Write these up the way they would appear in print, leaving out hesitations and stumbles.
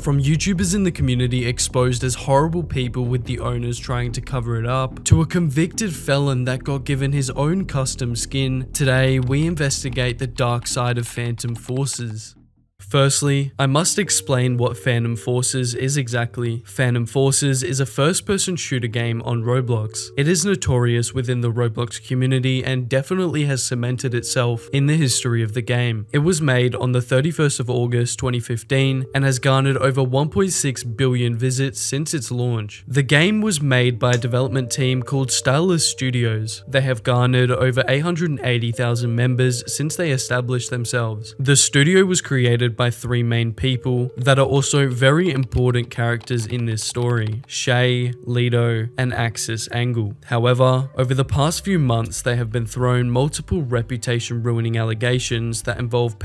From YouTubers in the community exposed as horrible people with the owners trying to cover it up, to a convicted felon that got given his own custom skin, today we investigate the dark side of Phantom Forces. Firstly, I must explain what Phantom Forces is exactly. Phantom Forces is a first-person shooter game on Roblox. It is notorious within the Roblox community and definitely has cemented itself in the history of the game. It was made on the 31st of August 2015 and has garnered over 1.6 billion visits since its launch. The game was made by a development team called Stylus Studios. They have garnered over 880,000 members since they established themselves. The studio was created by three main people that are also very important characters in this story: Shay, Lido, and Axis Angle. However, over the past few months they have been thrown multiple reputation ruining allegations that involve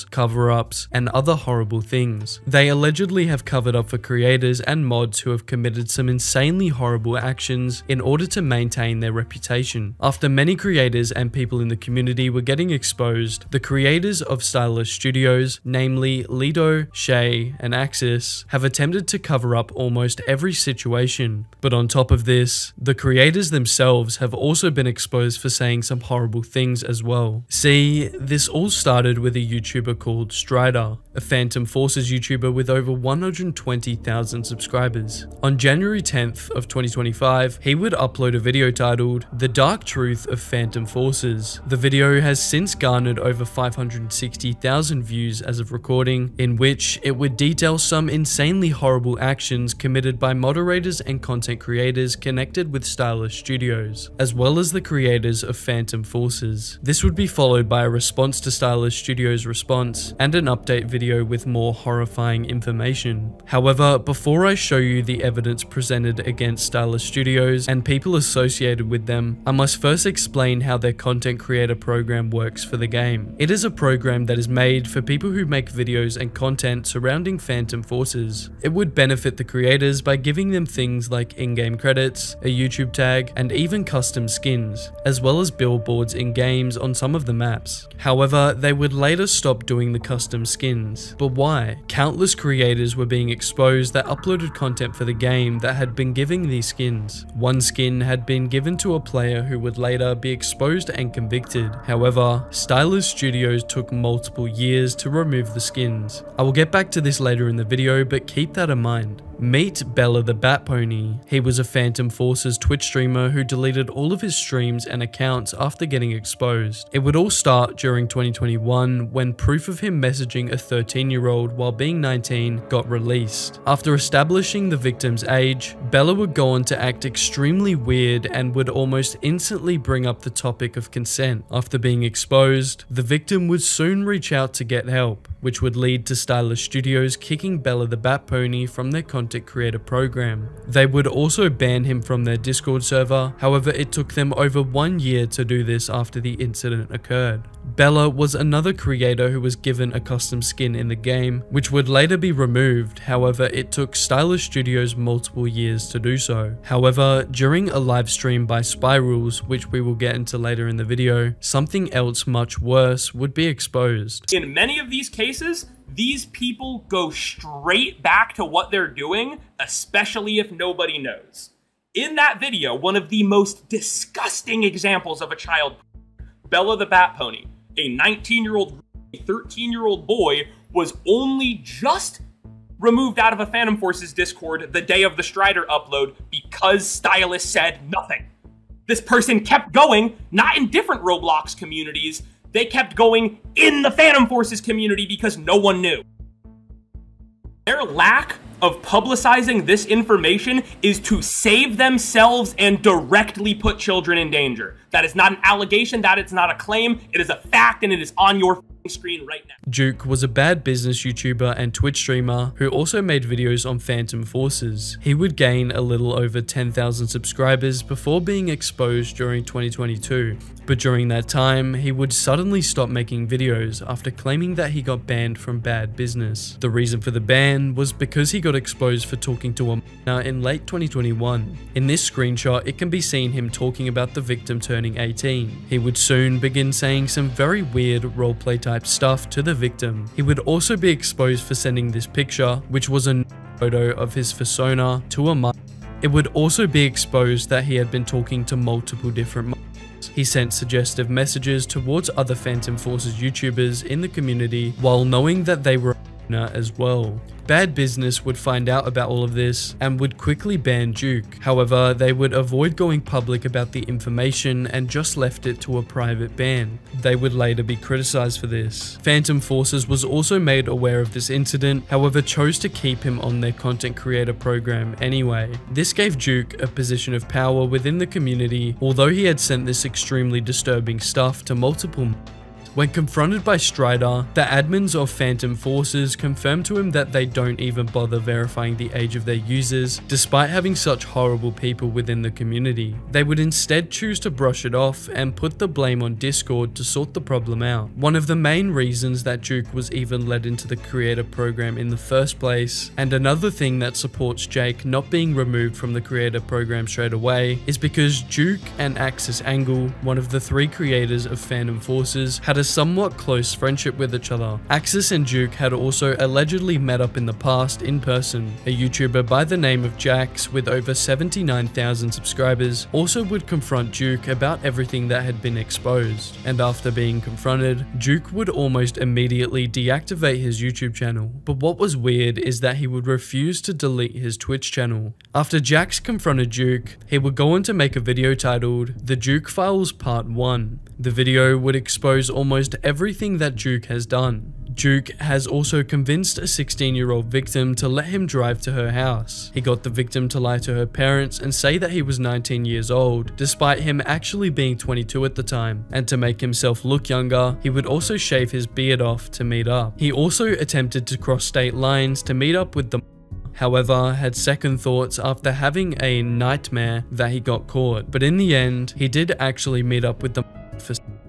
cover-ups, and other horrible things. They allegedly have covered up for creators and mods who have committed some insanely horrible actions in order to maintain their reputation. After many creators and people in the community were getting exposed, the creators of Stylus Studios, namely Lido, Shay, and Axis, have attempted to cover up almost every situation. But on top of this, the creators themselves have also been exposed for saying some horrible things as well. See, this all started with a YouTuber called Strider, a Phantom Forces YouTuber with over 120,000 subscribers. On January 10th of 2025, he would upload a video titled "The Dark Truth of Phantom Forces." The video has since garnered over 560,000 views as of recording, in which it would detail some insanely horrible actions committed by moderators and content creators connected with Stylus Studios, as well as the creators of Phantom Forces. This would be followed by a response to Stylus Studios' response and an update video with more horrifying information. However, before I show you the evidence presented against Stylus Studios and people associated with them, I must first explain how their content creator program works for the game. It is a program that is made for people who make videos and content surrounding Phantom Forces. It would benefit the creators by giving them things like in-game credits, a YouTube tag, and even custom skins, as well as billboards in games on some of the maps. However, they would later stop doing the custom skins. But why? Countless creators were being exposed that uploaded content for the game that had been giving these skins. One skin had been given to a player who would later be exposed and convicted. However, Stylus Studios took multiple years to remove the skins. I will get back to this later in the video, but keep that in mind. Meet Bella the Bat Pony. He was a Phantom Forces Twitch streamer who deleted all of his streams and accounts after getting exposed. It would all start during 2021 when proof of him messaging a 13-year-old while being 19 got released. After establishing the victim's age, Bella would go on to act extremely weird and would almost instantly bring up the topic of consent. After being exposed, the victim would soon reach out to get help, which would lead to Stylus Studios kicking Bella the Bat Pony from their content creator program. They would also ban him from their Discord server, however it took them over 1 year to do this after the incident occurred. Bella was another creator who was given a custom skin in the game, which would later be removed, however it took Stylus Studios multiple years to do so. However, during a live stream by Spirals, which we will get into later in the video, something else much worse would be exposed. In many of these cases, these people go straight back to what they're doing, especially if nobody knows. In that video, one of the most disgusting examples of a child, Bella the Bat Pony, a 19-year-old, 13-year-old boy, was only just removed out of a Phantom Forces Discord the day of the Strider upload because Stylus said nothing. This person kept going, not in different Roblox communities, they kept going in the Phantom Forces community because no one knew. Their lack of publicizing this information is to save themselves and directly put children in danger. That is not an allegation, that is not a claim, it is a fact and it is on your screen right now. Duke was a bad business YouTuber and Twitch streamer who also made videos on Phantom Forces. He would gain a little over 10,000 subscribers before being exposed during 2022. But during that time, he would suddenly stop making videos after claiming that he got banned from bad business. The reason for the ban was because he got exposed for talking to a minor in late 2021. In this screenshot, it can be seen him talking about the victim turning 18. He would soon begin saying some very weird roleplay type type stuff to the victim. He would also be exposed for sending this picture, which was a photo of his persona, to a mother. It would also be exposed that he had been talking to multiple different mothers. He sent suggestive messages towards other Phantom Forces YouTubers in the community while knowing that they were as well. Bad Business would find out about all of this and would quickly ban Duke. However, they would avoid going public about the information and just left it to a private ban. They would later be criticized for this. Phantom Forces was also made aware of this incident, however chose to keep him on their content creator program anyway. This gave Duke a position of power within the community, although he had sent this extremely disturbing stuff to multiple. When confronted by Strider, the admins of Phantom Forces confirmed to him that they don't even bother verifying the age of their users, despite having such horrible people within the community. They would instead choose to brush it off and put the blame on Discord to sort the problem out. One of the main reasons that Duke was even let into the creator program in the first place, and another thing that supports Jake not being removed from the creator program straight away, is because Duke and Axis Angle, one of the 3 creators of Phantom Forces, had a somewhat close friendship with each other. Axis and Duke had also allegedly met up in the past in person. A YouTuber by the name of Jax with over 79,000 subscribers also would confront Duke about everything that had been exposed, and after being confronted, Duke would almost immediately deactivate his YouTube channel. But what was weird is that he would refuse to delete his Twitch channel. After Jax confronted Duke, he would go on to make a video titled The Duke Files Part 1. The video would expose almost everything that Duke has done. Duke has also convinced a 16-year-old victim to let him drive to her house. He got the victim to lie to her parents and say that he was 19 years old, despite him actually being 22 at the time. And to make himself look younger, he would also shave his beard off to meet up. He also attempted to cross state lines to meet up with the however, had second thoughts after having a nightmare that he got caught. But in the end, he did actually meet up with the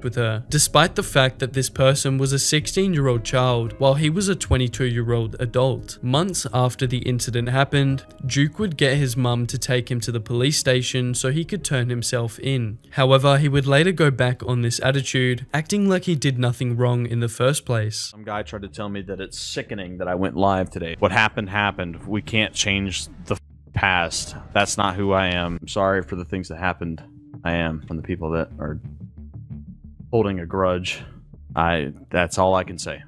with her, despite the fact that this person was a 16-year-old child while he was a 22-year-old adult. Months after the incident happened, Duke would get his mum to take him to the police station so he could turn himself in. However, he would later go back on this attitude, acting like he did nothing wrong in the first place. Some guy tried to tell me that it's sickening that I went live today. What happened happened. We can't change the past. That's not who I am. I'm sorry for the things that happened. I am from the people that are holding a grudge. That's all I can say.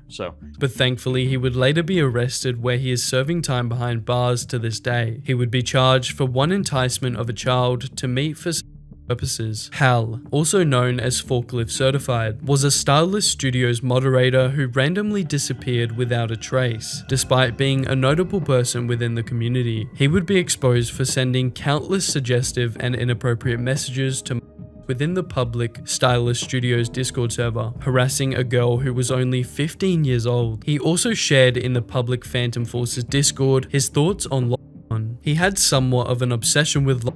But thankfully, he would later be arrested, where he is serving time behind bars to this day. He would be charged for one enticement of a child to meet for purposes. Hal, also known as Forklift Certified, was a Stylist Studios moderator who randomly disappeared without a trace, despite being a notable person within the community. He would be exposed for sending countless suggestive and inappropriate messages to within the public Stylist Studios Discord server, harassing a girl who was only 15 years old. He also shared in the public Phantom Forces Discord his thoughts on lockdown. He had somewhat of an obsession with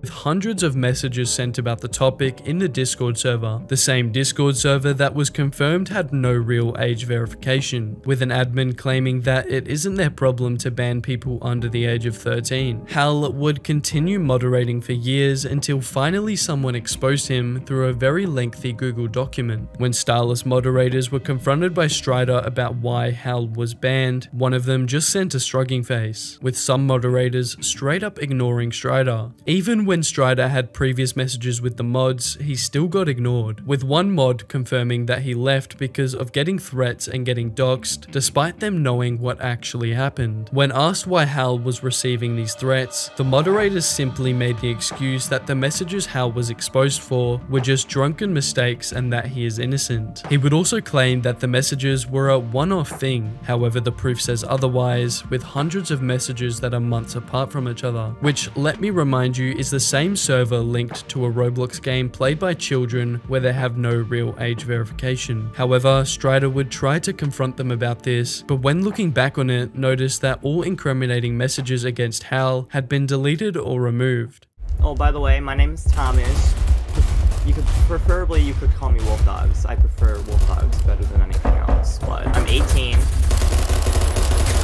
hundreds of messages sent about the topic in the Discord server, the same Discord server that was confirmed had no real age verification, with an admin claiming that it isn't their problem to ban people under the age of 13. Hal would continue moderating for years until finally someone exposed him through a very lengthy Google document. When Stylist moderators were confronted by Strider about why Hal was banned, one of them just sent a shrugging face, with some moderators straight up ignoring Strider. Even when Strider had previous messages with the mods, he still got ignored, with one mod confirming that he left because of getting threats and getting doxxed, despite them knowing what actually happened. When asked why Hal was receiving these threats, the moderators simply made the excuse that the messages Hal was exposed for were just drunken mistakes and that he is innocent. He would also claim that the messages were a one-off thing, however the proof says otherwise, with hundreds of messages that are months apart from each other, which, let me remind you, is the same server linked to a Roblox game played by children where they have no real age verification. However, Strider would try to confront them about this, but when looking back on it, noticed that all incriminating messages against Hal had been deleted or removed. Oh, by the way, my name is Thomas. You could call me Wolf Dogs. I prefer Wolf Dogs better than anything else, but I'm 18.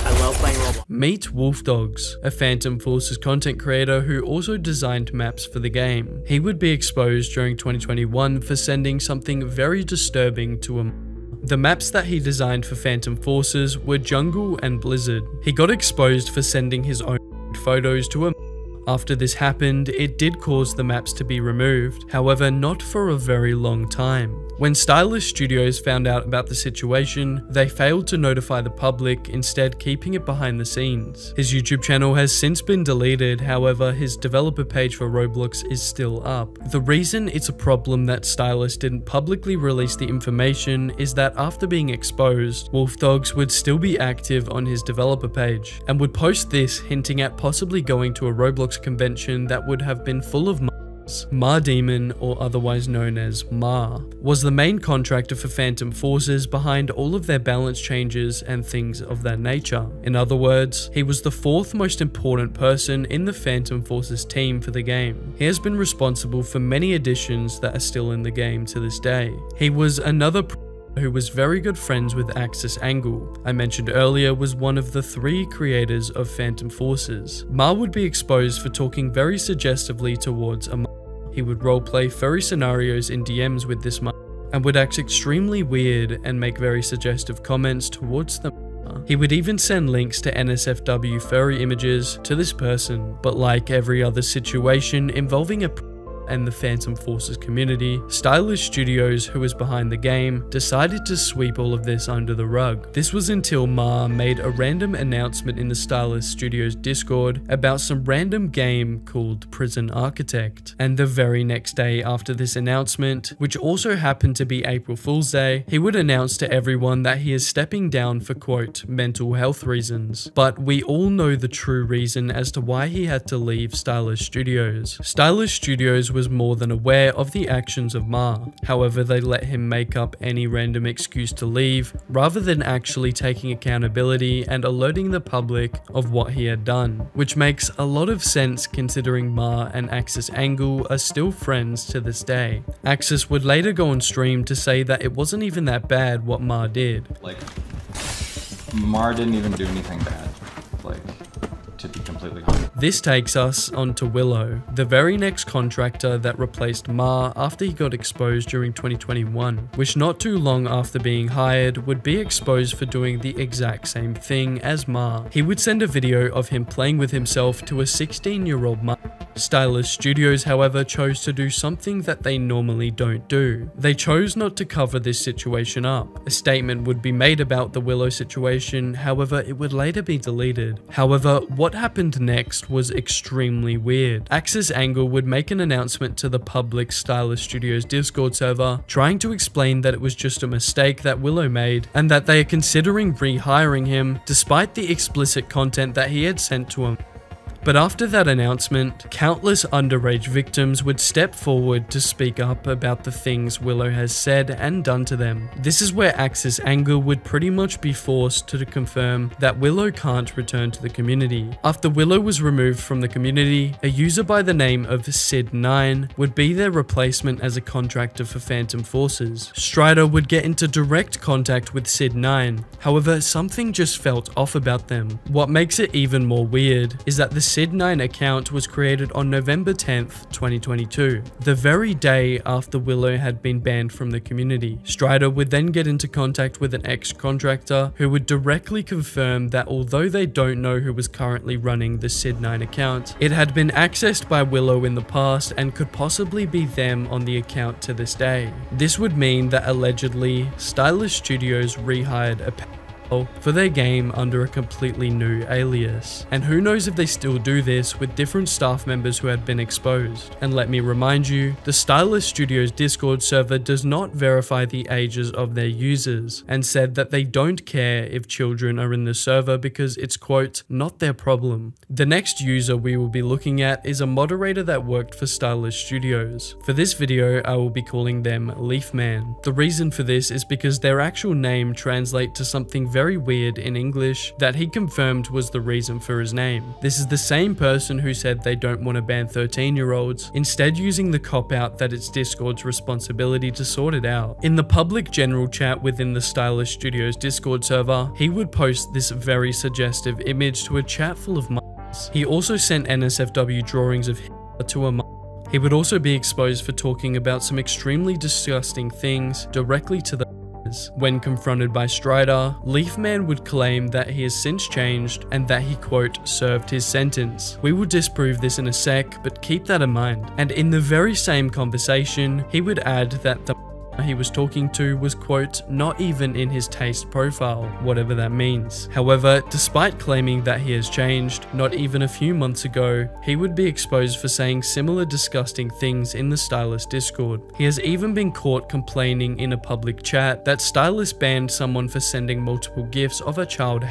I love playing Roblox. Meet Wolf Dogs, a Phantom Forces content creator who also designed maps for the game. He would be exposed during 2021 for sending something very disturbing to a The maps that he designed for Phantom Forces were Jungle and Blizzard. He got exposed for sending his own photos to a. After this happened, it did cause the maps to be removed, however not for a very long time. When Stylish Studios found out about the situation, they failed to notify the public, instead keeping it behind the scenes. His YouTube channel has since been deleted, however his developer page for Roblox is still up. The reason it's a problem that Stylish didn't publicly release the information is that after being exposed, Wolf Dogs would still be active on his developer page, and would post this hinting at possibly going to a Roblox convention that would have been full of Ma Demon, or otherwise known as Ma, was the main contractor for Phantom Forces behind all of their balance changes and things of that nature. In other words, he was the fourth most important person in the Phantom Forces team for the game. He has been responsible for many additions that are still in the game to this day. He was another who was very good friends with Axis Angle, I mentioned earlier was one of the 3 creators of Phantom Forces. Ma would be exposed for talking very suggestively towards a Ma. He would roleplay furry scenarios in DMs with this Ma, and would act extremely weird and make very suggestive comments towards them. He would even send links to NSFW furry images to this person, but like every other situation involving a and the Phantom Forces community, Stylish Studios, who was behind the game, decided to sweep all of this under the rug. This was until Ma made a random announcement in the Stylish Studios Discord about some random game called Prison Architect, and the very next day after this announcement, which also happened to be April Fool's Day, he would announce to everyone that he is stepping down for quote, mental health reasons. But we all know the true reason as to why he had to leave Stylish Studios. Stylish Studios was more than aware of the actions of Ma, however they let him make up any random excuse to leave, rather than actually taking accountability and alerting the public of what he had done, which makes a lot of sense considering Ma and Axis Angle are still friends to this day. Axis would later go on stream to say that it wasn't even that bad what Ma did. Like, Ma didn't even do anything bad, like, to be completely honest. This takes us on to Willow, the very next contractor that replaced Ma after he got exposed during 2021, which not too long after being hired would be exposed for doing the exact same thing as Ma. He would send a video of him playing with himself to a 16-year-old Ma. Stylish Studios, however, chose to do something that they normally don't do. They chose not to cover this situation up. A statement would be made about the Willow situation, however, it would later be deleted. However, what happened next was extremely weird. Axis Angle would make an announcement to the public Stylish Studios Discord server, trying to explain that it was just a mistake that Willow made, and that they are considering rehiring him, despite the explicit content that he had sent to him. But after that announcement, countless underage victims would step forward to speak up about the things Willow has said and done to them. This is where Axis Angle would pretty much be forced to confirm that Willow can't return to the community. After Willow was removed from the community, a user by the name of Sid9 would be their replacement as a contractor for Phantom Forces. Strider would get into direct contact with Sid9, however something just felt off about them. What makes it even more weird is that the Sid9 account was created on November 10th, 2022, the very day after Willow had been banned from the community. Strider would then get into contact with an ex-contractor who would directly confirm that although they don't know who was currently running the Sid9 account, it had been accessed by Willow in the past and could possibly be them on the account to this day. This would mean that allegedly, Stylish Studios rehired a for their game under a completely new alias. And who knows if they still do this with different staff members who had been exposed. And let me remind you, the Stylish Studios Discord server does not verify the ages of their users, and said that they don't care if children are in the server because it's quote, not their problem. The next user we will be looking at is a moderator that worked for Stylish Studios. For this video, I will be calling them Leafman. The reason for this is because their actual name translates to something very weird in English that he confirmed was the reason for his name. This is the same person who said they don't want to ban 13-year-olds, instead using the cop-out that it's Discord's responsibility to sort it out. In the public general chat within the Stylish Studios Discord server, he would post this very suggestive image to a chat full of mice. He also sent NSFW drawings of Hitler to a mice. He would also be exposed for talking about some extremely disgusting things directly to the When confronted by Strider, Leafman would claim that he has since changed and that he, quote, served his sentence. We will disprove this in a sec, but keep that in mind. And in the very same conversation, he would add that the he was talking to was, quote, not even in his taste profile, whatever that means. However, despite claiming that he has changed, not even a few months ago, he would be exposed for saying similar disgusting things in the Stylist Discord. He has even been caught complaining in a public chat that Stylist banned someone for sending multiple gifs of a child,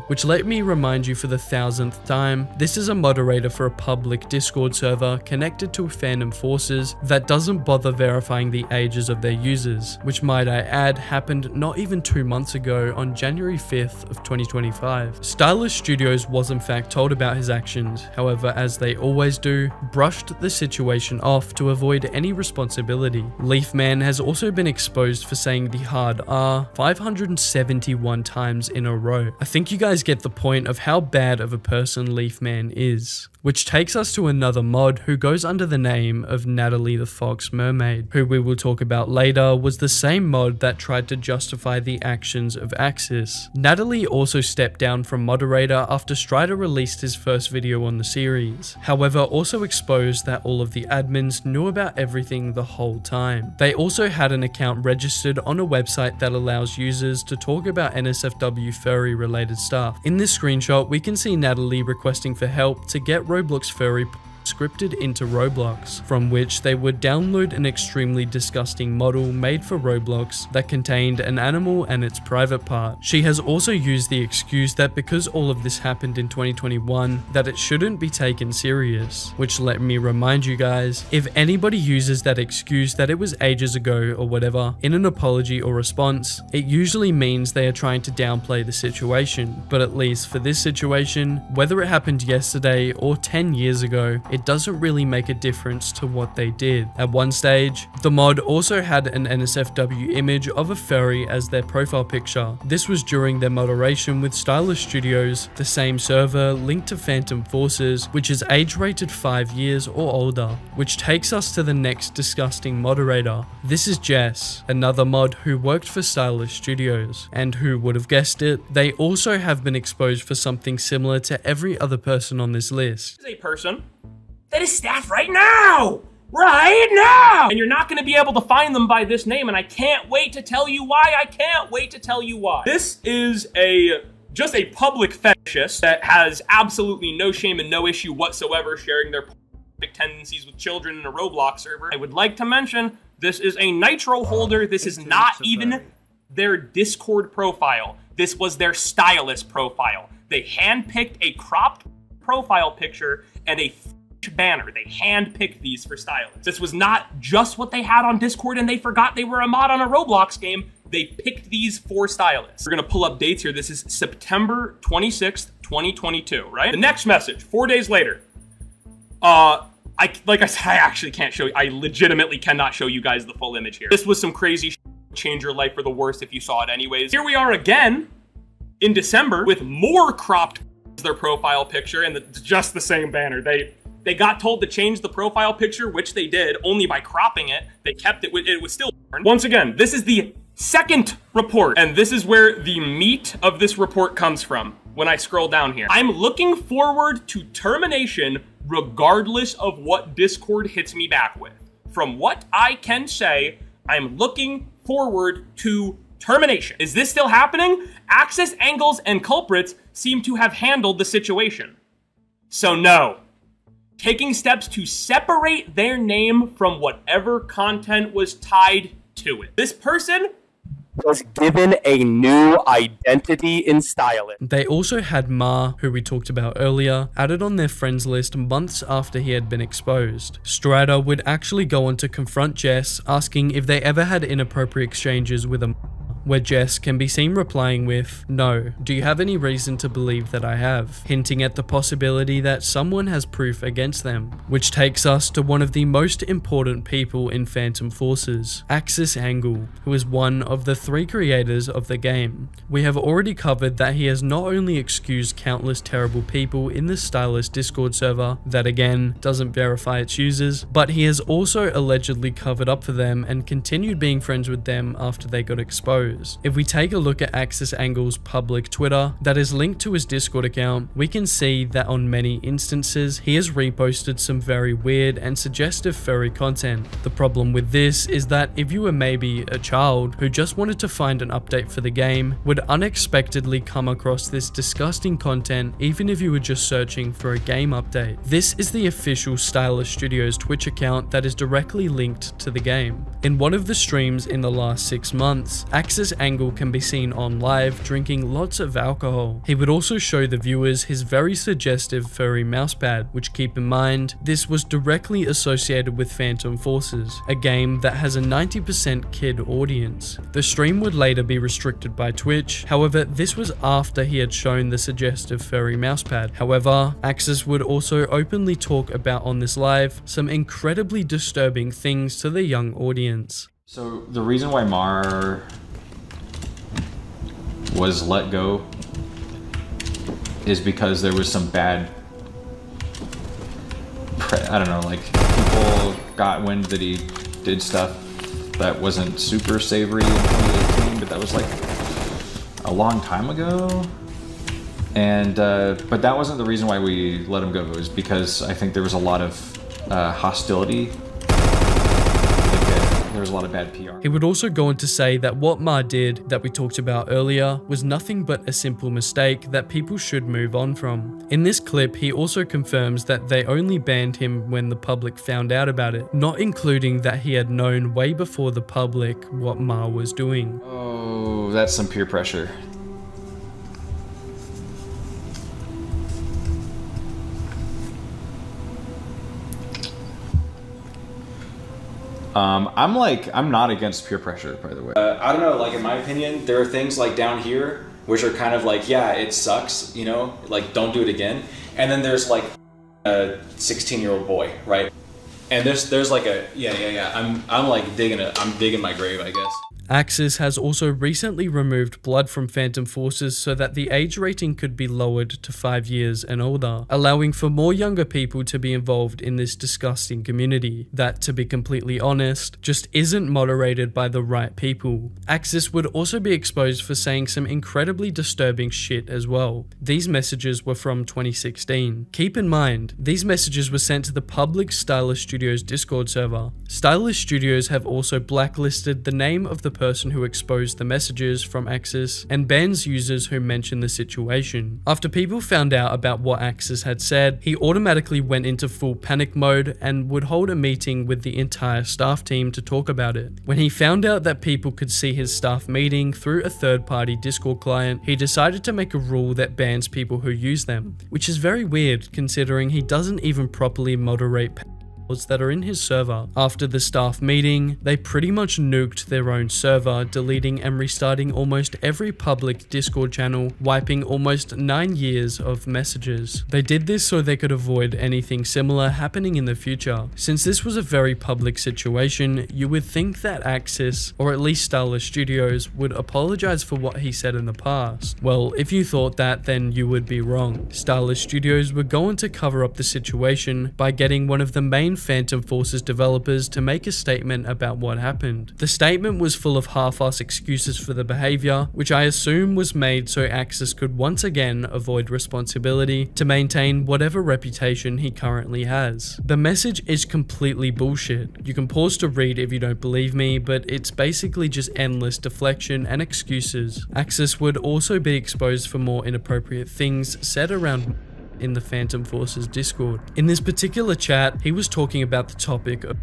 which, let me remind you for the 1000th time, this is a moderator for a public Discord server connected to Phantom Forces that doesn't bother verifying the ages of their users, which, might I add, happened not even 2 months ago on January 5th of 2025. Stylist Studios was in fact told about his actions, however, as they always do, brushed the situation off to avoid any responsibility. Leafman has also been exposed for saying the hard R 571 times in a row. I think you guys get the point of how bad of a person Leafman is. Which takes us to another mod who goes under the name of Natalie the Fox Mermaid, who we will talk about later was the same mod that tried to justify the actions of Axis. Natalie also stepped down from moderator after Strider released his first video on the series, however also exposed that all of the admins knew about everything the whole time. They also had an account registered on a website that allows users to talk about NSFW furry related stuff. In this screenshot we can see Natalie requesting for help to get Roblox furry scripted into Roblox, from which they would download an extremely disgusting model made for Roblox that contained an animal and its private part. She has also used the excuse that because all of this happened in 2021, that it shouldn't be taken serious, which, let me remind you guys, if anybody uses that excuse that it was ages ago or whatever in an apology or response, it usually means they are trying to downplay the situation. But at least for this situation, whether it happened yesterday or 10 years ago, it doesn't really make a difference to what they did. At one stage, the mod also had an NSFW image of a furry as their profile picture. This was during their moderation with Stylist Studios, the same server linked to Phantom Forces, which is age rated 5 years or older, which takes us to the next disgusting moderator. This is Jess, another mod who worked for Stylist Studios, and who would have guessed it, they also have been exposed for something similar to every other person on this list. Is a person that is staff right now! Right now! And you're not gonna be able to find them by this name, and I can't wait to tell you why. I can't wait to tell you why. This is just a public fetishist that has absolutely no shame and no issue whatsoever sharing their tendencies with children in a Roblox server. I would like to mention, this is a Nitro holder. This is not even their Discord profile. This was their stylist profile. They handpicked a cropped profile picture and a banner. They handpicked these for stylists. This was not just what they had on Discord and they forgot they were a mod on a Roblox game. They picked these for stylists. We're gonna pull up dates here. This is September 26th, 2022, right? The next message, 4 days later. Like I said, I actually can't show you. I legitimately cannot show you guys the full image here. This was some crazy shit. Change your life for the worst if you saw it anyways. Here we are again in December with more cropped as their profile picture and just the same banner. They got told to change the profile picture, which they did, only by cropping it. They kept it, it was still born. Once again, this is the second report, and this is where the meat of this report comes from when I scroll down here. I'm looking forward to termination regardless of what Discord hits me back with. From what I can say, I'm looking forward to termination. Is this still happening? Access angles and culprits seem to have handled the situation. So no. Taking steps to separate their name from whatever content was tied to it. This person was given a new identity in Stylist. They also had Ma, who we talked about earlier, added on their friends list months after he had been exposed. Strider would actually go on to confront Jess, asking if they ever had inappropriate exchanges with a where Jess can be seen replying with, "No, do you have any reason to believe that I have?" hinting at the possibility that someone has proof against them. Which takes us to one of the most important people in Phantom Forces, Axis Angle, who is one of the 3 creators of the game. We have already covered that he has not only excused countless terrible people in the Stylist Discord server, that again doesn't verify its users, but he has also allegedly covered up for them and continued being friends with them after they got exposed. exposed. If we take a look at Axis Angle's public Twitter that is linked to his Discord account, we can see that on many instances he has reposted some very weird and suggestive furry content. The problem with this is that if you were maybe a child who just wanted to find an update for the game, would unexpectedly come across this disgusting content even if you were just searching for a game update. This is the official Stylish Studios Twitch account that is directly linked to the game. In one of the streams in the last 6 months, Axis Angle can be seen on live drinking lots of alcohol. He would also show the viewers his very suggestive furry mousepad, which, keep in mind, this was directly associated with Phantom Forces, a game that has a 90% kid audience. The stream would later be restricted by Twitch, however this was after he had shown the suggestive furry mousepad. However, Axis would also openly talk about on this live some incredibly disturbing things to the young audience. So the reason why Mar was let go is because there was some bad, I don't know, like people got wind that he did stuff that wasn't super savory in 2018, but that was like a long time ago. And but that wasn't the reason why we let him go. It was because I think there was a lot of hostility. There was a lot of bad PR. He would also go on to say that what Ma did, that we talked about earlier, was nothing but a simple mistake that people should move on from. In this clip, he also confirms that they only banned him when the public found out about it, not including that he had known way before the public what Ma was doing. Oh, that's some peer pressure. I'm not against peer pressure, by the way. I don't know, like in my opinion, there are things like down here, which are kind of like, yeah, it sucks, you know, like don't do it again. And then there's like a 16-year-old boy, right? And there's like a, yeah. I'm like digging my grave, I guess. Axis has also recently removed blood from Phantom Forces so that the age rating could be lowered to 5 years and older, allowing for more younger people to be involved in this disgusting community that, to be completely honest, just isn't moderated by the right people. Axis would also be exposed for saying some incredibly disturbing shit as well. These messages were from 2016. Keep in mind, these messages were sent to the public Stylish Studios Discord server. Stylish Studios have also blacklisted the name of the person who exposed the messages from Axis and bans users who mention the situation. After people found out about what Axis had said, he automatically went into full panic mode and would hold a meeting with the entire staff team to talk about it. When he found out that people could see his staff meeting through a third-party Discord client, he decided to make a rule that bans people who use them, which is very weird considering he doesn't even properly moderate that are in his server. After the staff meeting, they pretty much nuked their own server, deleting and restarting almost every public Discord channel, wiping almost 9 years of messages. They did this so they could avoid anything similar happening in the future. Since this was a very public situation, you would think that Axis, or at least Stylish Studios, would apologize for what he said in the past. Well, if you thought that, then you would be wrong. Stylish Studios were going to cover up the situation by getting one of the main Phantom Forces developers to make a statement about what happened. The statement was full of half-ass excuses for the behavior, which I assume was made so Axis could once again avoid responsibility to maintain whatever reputation he currently has. The message is completely bullshit. You can pause to read if you don't believe me, but it's basically just endless deflection and excuses. Axis would also be exposed for more inappropriate things said around in the Phantom Forces Discord. In this particular chat, he was talking about the topic of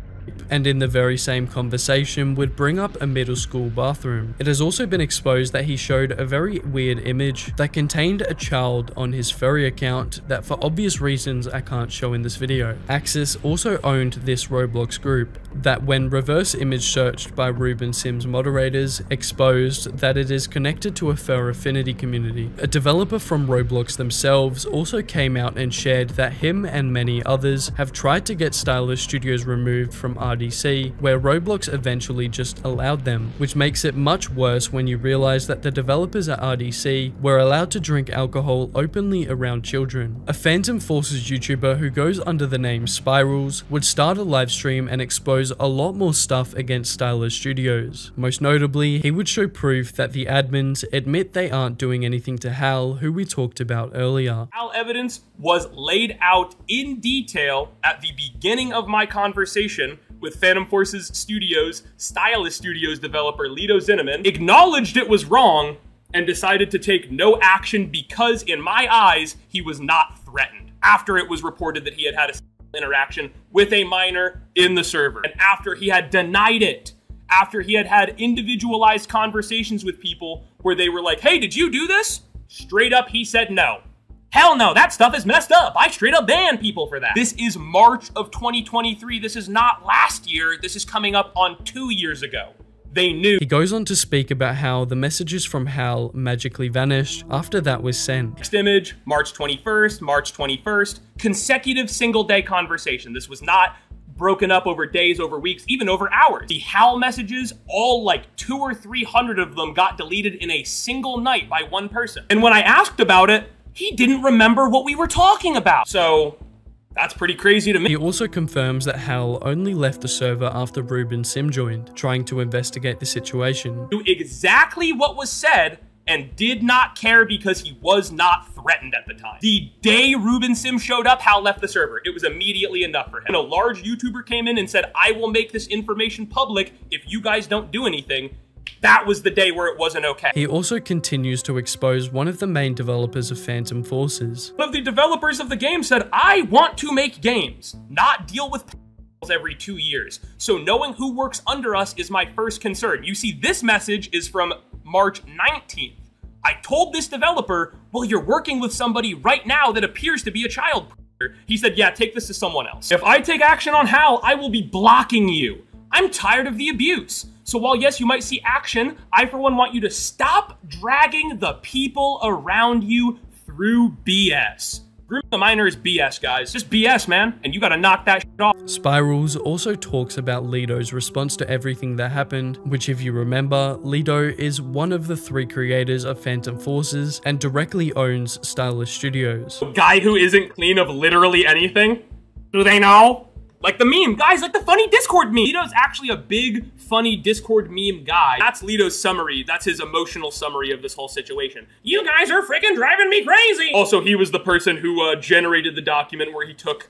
and in the very same conversation would bring up a middle school bathroom. It has also been exposed that he showed a very weird image that contained a child on his furry account that for obvious reasons I can't show in this video. Axis also owned this Roblox group that when reverse image searched by Ruben Sims moderators exposed that it is connected to a fur affinity community. A developer from Roblox themselves also came out and shared that him and many others have tried to get Stylish Studios removed from RDC, where Roblox eventually just allowed them, which makes it much worse when you realize that the developers at RDC were allowed to drink alcohol openly around children. A Phantom Forces YouTuber who goes under the name Spirals would start a live stream and expose a lot more stuff against Styler Studios. Most notably, he would show proof that the admins admit they aren't doing anything to Hal, who we talked about earlier. Hal evidence was laid out in detail at the beginning of my conversation with Phantom Forces Studios, Stylus Studios developer Lido Zinnemann, acknowledged it was wrong, and decided to take no action because, in my eyes, he was not threatened. After it was reported that he had had a interaction with a minor in the server, and after he had denied it, after he had had individualized conversations with people where they were like, hey, did you do this? Straight up, he said no. Hell no, that stuff is messed up. I straight up ban people for that. This is March of 2023. This is not last year. This is coming up on 2 years ago. They knew. He goes on to speak about how the messages from Hal magically vanished after that was sent. Next image, March 21st, March 21st, consecutive single day conversation. This was not broken up over days, over weeks, even over hours. The Hal messages, all like 200 or 300 of them got deleted in a single night by one person. And when I asked about it, he didn't remember what we were talking about. So that's pretty crazy to me. He also confirms that Hal only left the server after Ruben Sim joined, trying to investigate the situation. Knew exactly what was said and did not care because he was not threatened at the time. The day Ruben Sim showed up, Hal left the server. It was immediately enough for him. And a large YouTuber came in and said, I will make this information public if you guys don't do anything. That was the day where it wasn't okay. He also continues to expose one of the main developers of Phantom Forces. One of the developers of the game said, I want to make games, not deal with every 2 years. So knowing who works under us is my first concern. You see, this message is from March 19th. I told this developer, well, you're working with somebody right now that appears to be a child predator. He said, yeah, take this to someone else. If I take action on Hal, I will be blocking you. I'm tired of the abuse. So while yes, you might see action, I for one want you to stop dragging the people around you through BS. Grooming a minor is BS, guys. Just BS, man. And you gotta knock that shit off. Spirals also talks about Lido's response to everything that happened, which if you remember, Lido is one of the 3 creators of Phantom Forces and directly owns Stylus Studios. A guy who isn't clean of literally anything? Do they know? Like the meme, guys, like the funny Discord meme. Lido's actually a big, funny Discord meme guy. That's Lido's summary. That's his emotional summary of this whole situation. You guys are freaking driving me crazy. Also, he was the person who generated the document where he took,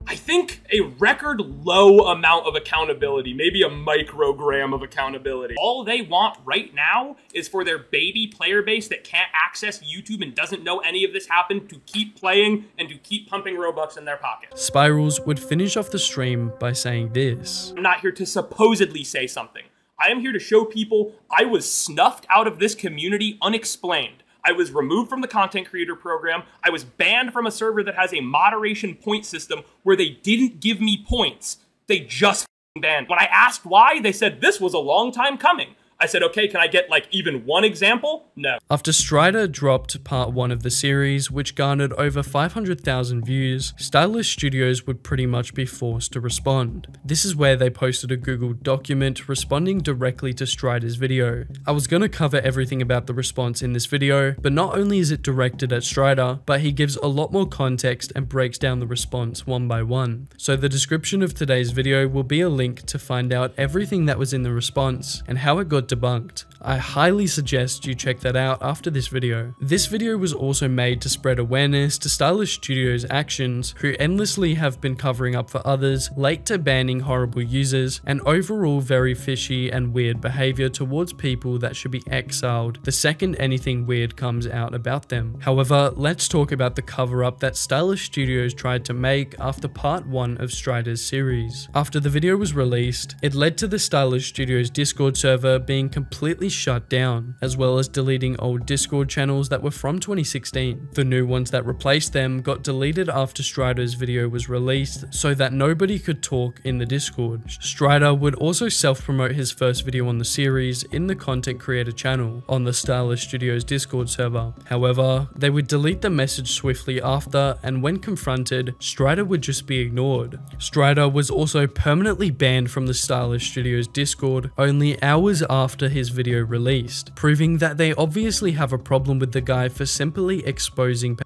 I think, a record low amount of accountability, maybe a microgram of accountability. All they want right now is for their baby player base that can't access YouTube and doesn't know any of this happened to keep playing and to keep pumping Robux in their pocket. Spirals would finish off the stream by saying this. I'm not here to supposedly say something. I am here to show people I was snuffed out of this community unexplained. I was removed from the content creator program. I was banned from a server that has a moderation point system where they didn't give me points. They just banned. When I asked why, they said this was a long time coming. I said, okay, can I get like even one example? No. After Strider dropped part 1 of the series, which garnered over 500,000 views, Stylus Studios would pretty much be forced to respond. This is where they posted a Google document responding directly to Strider's video. I was gonna cover everything about the response in this video, but not only is it directed at Strider, but he gives a lot more context and breaks down the response one by one. So the description of today's video will be a link to find out everything that was in the response and how it got debunked. I highly suggest you check that out after this video. This video was also made to spread awareness to Stylus Studios' actions, who endlessly have been covering up for others, late to banning horrible users, and overall very fishy and weird behavior towards people that should be exiled the second anything weird comes out about them. However, let's talk about the cover-up that Stylus Studios tried to make after part 1 of Strider's series. After the video was released, it led to the Stylus Studios Discord server being being completely shut down, as well as deleting old Discord channels that were from 2016. The new ones that replaced them got deleted after Strider's video was released so that nobody could talk in the Discord. Strider would also self-promote his first video on the series in the content creator channel on the Stylish Studios Discord server. However, they would delete the message swiftly after, and when confronted, Strider would just be ignored. Strider was also permanently banned from the Stylish Studios Discord only hours after his video released, proving that they obviously have a problem with the guy for simply exposing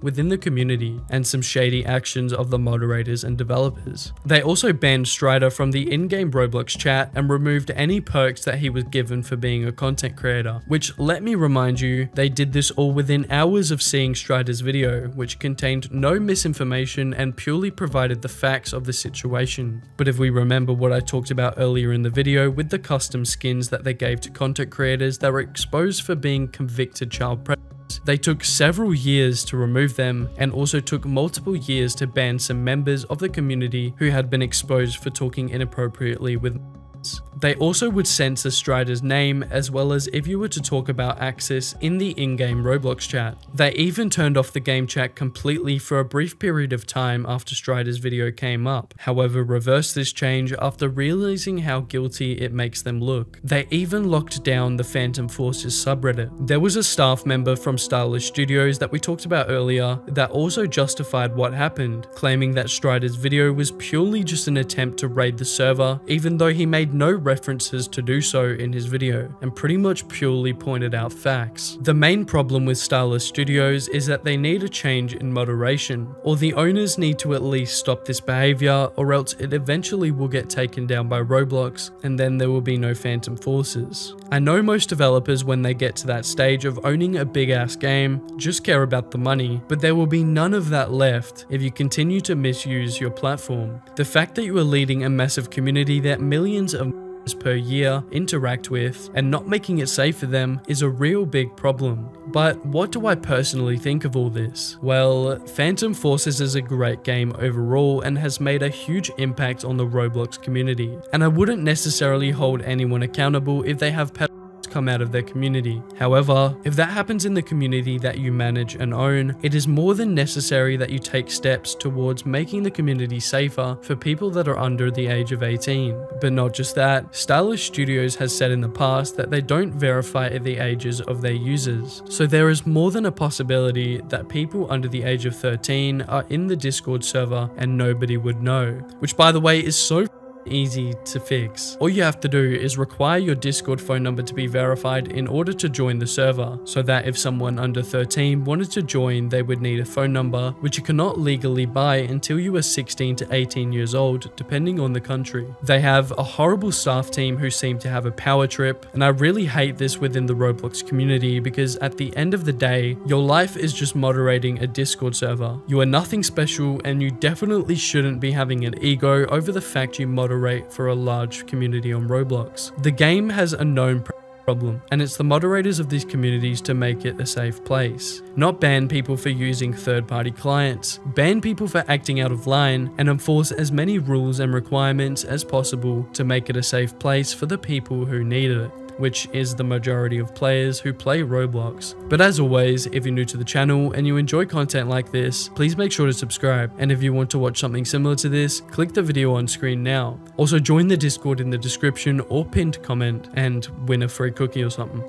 within the community and some shady actions of the moderators and developers. They also banned Strider from the in-game Roblox chat and removed any perks that he was given for being a content creator, which, let me remind you, they did this all within hours of seeing Strider's video, which contained no misinformation and purely provided the facts of the situation. But if we remember what I talked about earlier in the video with the custom skins that they gave to content creators that were exposed for being convicted child predators, they took several years to remove them, and also took multiple years to ban some members of the community who had been exposed for talking inappropriately with minors. They also would censor Strider's name, as well as if you were to talk about Axis in the in-game Roblox chat. They even turned off the game chat completely for a brief period of time after Strider's video came up, however reversed this change after realizing how guilty it makes them look. They even locked down the Phantom Forces subreddit. There was a staff member from Stylish Studios that we talked about earlier that also justified what happened, claiming that Strider's video was purely just an attempt to raid the server, even though he made no references to do so in his video, and pretty much purely pointed out facts. The main problem with Stylish Studios is that they need a change in moderation, or the owners need to at least stop this behavior, or else it eventually will get taken down by Roblox, and then there will be no Phantom Forces. I know most developers, when they get to that stage of owning a big ass game, just care about the money, but there will be none of that left if you continue to misuse your platform. The fact that you are leading a massive community that millions of per year interact with and not making it safe for them is a real big problem. But what do I personally think of all this? Well, Phantom Forces is a great game overall and has made a huge impact on the Roblox community, and I wouldn't necessarily hold anyone accountable if they have come out of their community. However, if that happens in the community that you manage and own, it is more than necessary that you take steps towards making the community safer for people that are under the age of 18. But not just that, Stylish Studios has said in the past that they don't verify the ages of their users. So there is more than a possibility that people under the age of 13 are in the Discord server and nobody would know, which by the way is so easy to fix. All you have to do is require your Discord phone number to be verified in order to join the server, so that if someone under 13 wanted to join, they would need a phone number, which you cannot legally buy until you are 16 to 18 years old, depending on the country. They have a horrible staff team who seem to have a power trip, and I really hate this within the Roblox community, because at the end of the day, your life is just moderating a Discord server. You are nothing special, and you definitely shouldn't be having an ego over the fact you moderate for a large community on Roblox. The game has a known problem, and it's the moderators of these communities to make it a safe place. Not ban people for using third-party clients, ban people for acting out of line, and enforce as many rules and requirements as possible to make it a safe place for the people who need it, which is the majority of players who play Roblox. But as always, if you're new to the channel and you enjoy content like this, please make sure to subscribe. And if you want to watch something similar to this, click the video on screen now. Also join the Discord in the description or pinned comment and win a free cookie or something.